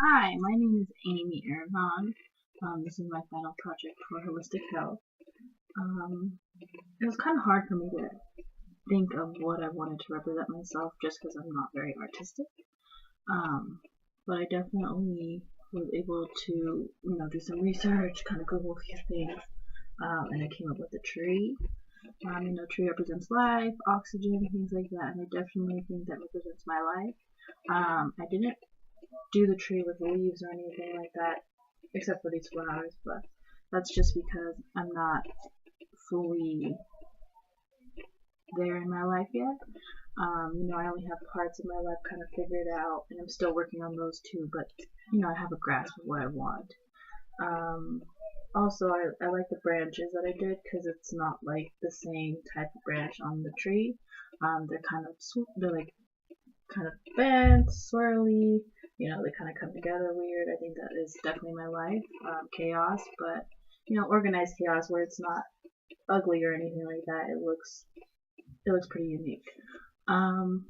Hi, my name is Amy Aragon. This is my final project for Holistic Health. It was kind of hard for me to think of what I wanted to represent myself just because I'm not very artistic. Um, but I definitely was able to, do some research, kind of Google a few things, and I came up with a tree. Tree represents life, oxygen, things like that, and I definitely think that represents my life. I didn't do the tree with leaves or anything like that, except for these flowers, but that's just because I'm not fully there in my life yet. I only have parts of my life kind of figured out, and I'm still working on those too, but, I have a grasp of what I want. Um, Also, I like the branches that I did because it's not like the same type of branch on the tree. They're like kind of bent, swirly. They kind of come together weird. I think that is definitely my life. Chaos, but organized chaos where it's not ugly or anything like that. It looks pretty unique. Um,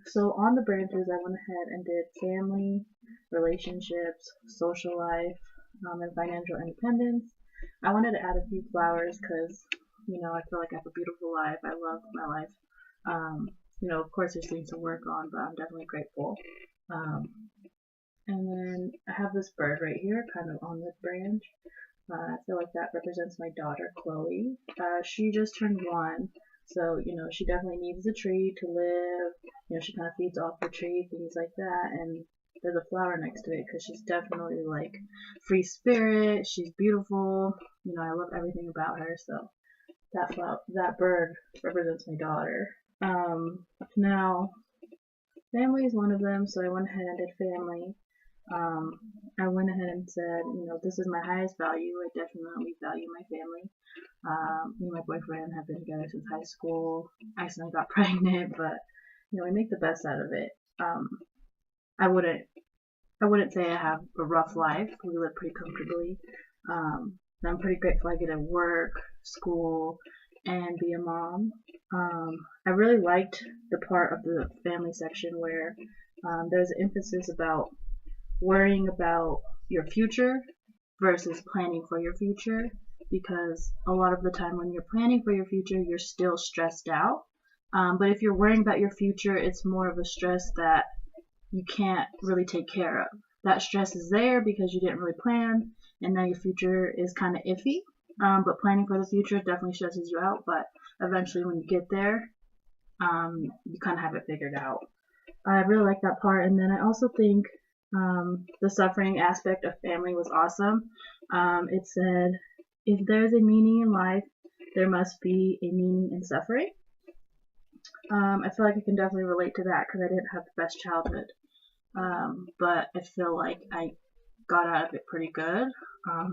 so on the branches, I went ahead and did family, relationships, social life, and financial independence. I wanted to add a few flowers because I feel like I have a beautiful life. I love my life. Um, of course, there's things to work on, but I'm definitely grateful. Um, and then I have this bird right here, kind of on the branch. I feel like that represents my daughter, Chloe. She just turned 1, so she definitely needs a tree to live. She kind of feeds off the tree, things like that, and there's a flower next to it because she's definitely like free spirit. She's beautiful. I love everything about her. So that bird represents my daughter. Now family is one of them, so I went ahead and did family. Um, I went ahead and said, this is my highest value. I definitely value my family. Me and my boyfriend have been together since high school. I accidentally got pregnant, but we make the best out of it. Um, I wouldn't I wouldn't say I have a rough life. We live pretty comfortably. I'm pretty grateful I get to work, school, and be a mom. I really liked the part of the family section where there's an emphasis about worrying about your future versus planning for your future, because a lot of the time when you're planning for your future, you're still stressed out. But if you're worrying about your future, it's more of a stress that you can't really take care of. That stress is there because you didn't really plan, and now your future is kind of iffy. But planning for the future definitely stresses you out. But eventually, when you get there, you kind of have it figured out. I really like that part. And then I also think the suffering aspect of family was awesome. It said, if there's a meaning in life, there must be a meaning in suffering. I feel like I can definitely relate to that because I didn't have the best childhood. But I feel like I got out of it pretty good.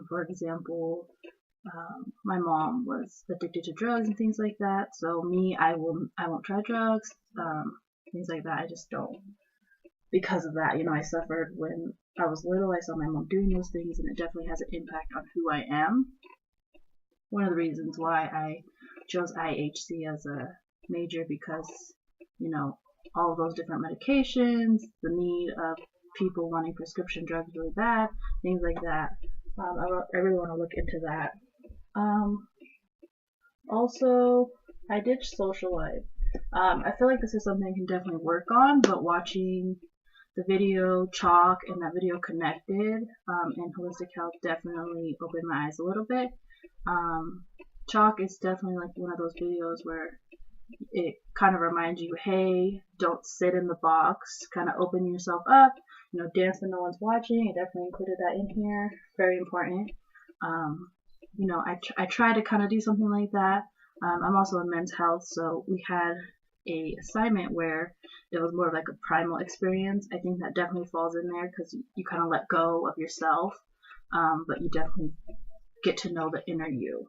For example, my mom was addicted to drugs and things like that. So me, I won't try drugs. Things like that. I just don't. Because of that, I suffered when I was little. I saw my mom doing those things, and it definitely has an impact on who I am. One of the reasons why I chose IHC as a major because, you know, all of those different medications, the need of people wanting prescription drugs really bad, things like that. I really want to look into that. Um, Also, I did social life. I feel like this is something I can definitely work on, but watching the video Chalk and that video Connected and Holistic Health definitely opened my eyes a little bit. Um, Chalk is definitely like one of those videos where it kind of reminds you, hey, don't sit in the box, kind of open yourself up, dance when no one's watching. I definitely included that in here. Very important. Um, I try to kind of do something like that. I'm also in men's health, so we had a assignment where it was more of like a primal experience. I think that definitely falls in there because you kind of let go of yourself, but you definitely get to know the inner you.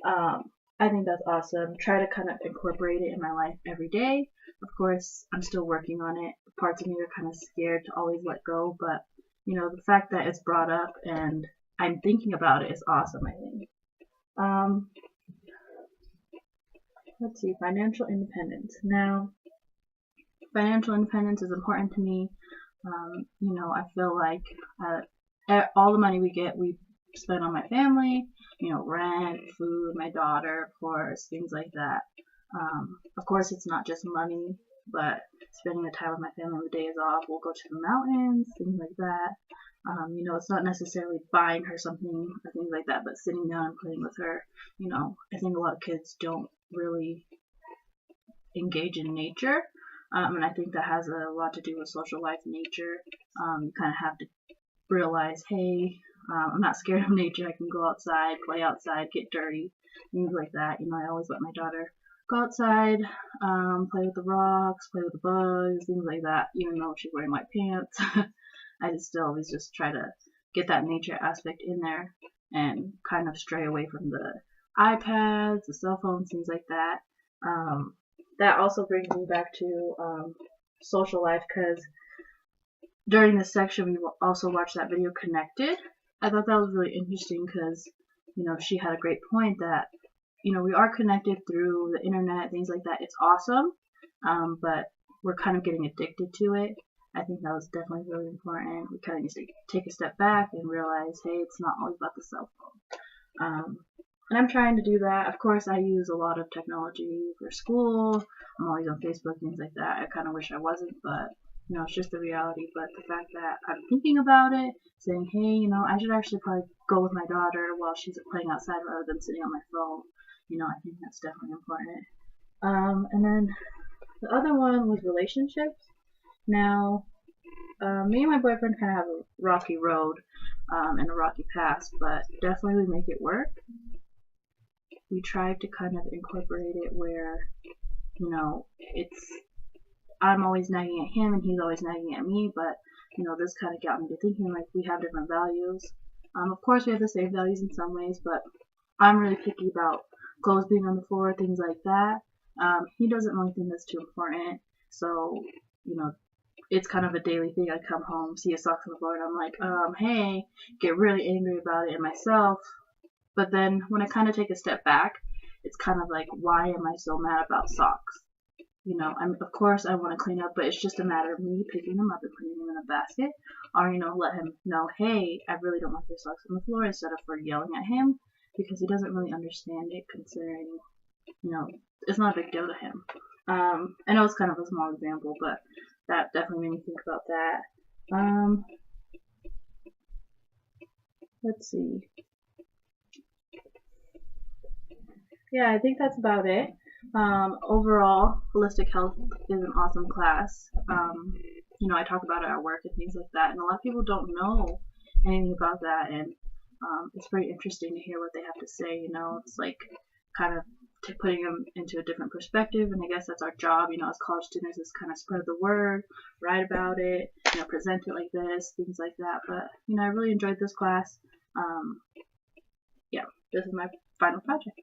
Um, I think that's awesome. Try to kind of incorporate it in my life every day. Of course, I'm still working on it. Parts of me are kind of scared to always let go, but the fact that it's brought up and I'm thinking about it is awesome, I think. Um, let's see, financial independence. Now, financial independence is important to me. You know, I feel like all the money we get, we spend on my family, you know, rent, food, my daughter, of course, things like that. Of course, it's not just money, but spending the time with my family on the days off. We'll go to the mountains, things like that. You know, it's not necessarily buying her something or things like that, but sitting down and playing with her. You know, I think a lot of kids don't really engage in nature. And I think that has a lot to do with social life, nature. You kind of have to realize, hey, I'm not scared of nature. I can go outside, play outside, get dirty, things like that. You know, I always let my daughter go outside, play with the rocks, play with the bugs, things like that. Even though she's wearing white pants, I just still always just try to get that nature aspect in there and kind of stray away from the iPads, the cell phones, things like that. That also brings me back to social life, because during this section we also watched that video Connected. I thought that was really interesting because, you know, she had a great point that, you know, we are connected through the internet, things like that. It's awesome, but we're kind of getting addicted to it. I think that was definitely really important. We kind of need to take a step back and realize, hey, it's not always about the cell phone. And I'm trying to do that. Of course, I use a lot of technology for school. I'm always on Facebook, things like that. I kind of wish I wasn't, but, you know, it's just the reality. But the fact that I'm thinking about it, saying, hey, you know, I should actually probably go with my daughter while she's playing outside rather than sitting on my phone. You know, I think that's definitely important. And then the other one was relationships. Now, me and my boyfriend kind of have a rocky road and a rocky past, but definitely we make it work. We tried to kind of incorporate it where, you know, I'm always nagging at him and he's always nagging at me, but, you know, this kind of got me to thinking, like, we have different values. Of course, we have the same values in some ways, but I'm really picky about clothes being on the floor, things like that. He doesn't really think that's too important, so, you know, it's kind of a daily thing. I come home, see his socks on the floor, and I'm like, hey, get really angry about it, and myself. But then when I kind of take a step back, it's kind of like, why am I so mad about socks? You know, of course I want to clean up, but it's just a matter of me picking them up and putting them in a basket, or, you know, let him know, hey, I really don't want your socks on the floor, instead of for yelling at him, because he doesn't really understand it, considering, you know, it's not a big deal to him. I know it's kind of a small example, but that definitely made me think about that. Let's see. Yeah, I think that's about it. Overall, holistic health is an awesome class. You know, I talk about it at work and things like that, and a lot of people don't know anything about that, and it's pretty interesting to hear what they have to say. You know, it's like kind of putting them into a different perspective, and I guess that's our job, you know, as college students, is kind of spread the word, write about it, you know, present it like this, things like that. But, you know, I really enjoyed this class. Yeah, this is my final project.